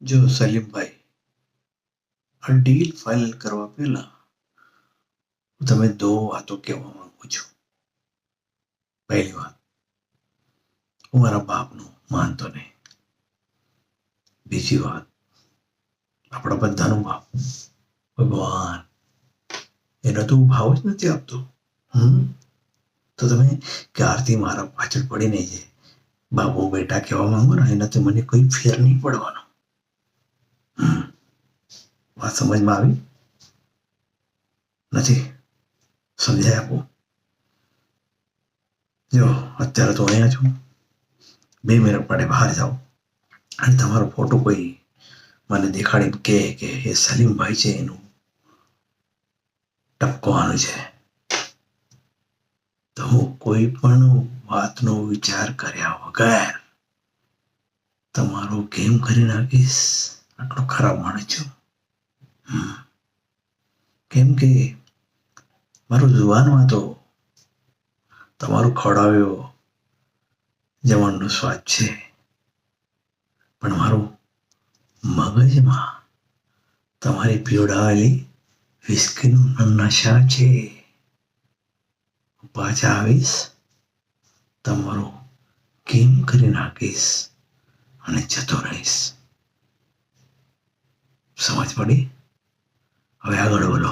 જો સલીમભાઈ, આ deal final કરવા પહેલા હું તમે 2 વાતો કહેવા માંગુ છું. પહેલી વાત, હું મારા બાપનું માનતો નહીં. બીજી વાત, આપણા બધાનો બાપ ભગવાન, એનો તો ભાવ જ નથી આપતો. તો તમે ક્યારથી મારા પાછળ પડી નહીં છે બાબુ બેટા કહેવા માંગો ને, એનાથી મને કોઈ ફેર નહીં પડવાનો. વાત સમજમાં આવી નથી? સમજાય આપો. જો અત્યારે તો અહીંયા છું, 2 મિનિટ માટે બહાર જાઓ અને તમારો ફોટો કોઈ મને દેખાડી કે એ સલીમભાઈ છે, એનું ટપકવાનું છે, તો હું કોઈ પણ વાતનો વિચાર કર્યા વગર તમારો કેમ કરી નાખીશ. આટલો ખરાબ માણસ છું. કેમ કે મારું જુવાનમાં તો તમારું ખવડાવ્યો જવાનનો સ્વાદ છે, પણ મારું મગજમાં તમારી પીવડાવેલી વિસ્કીનું નશા છે. પાછા આવીશ, તમારો કેમ કરી નાખીશ અને જતો રહીશ. સમજ પડી? હવે આગળ બોલો.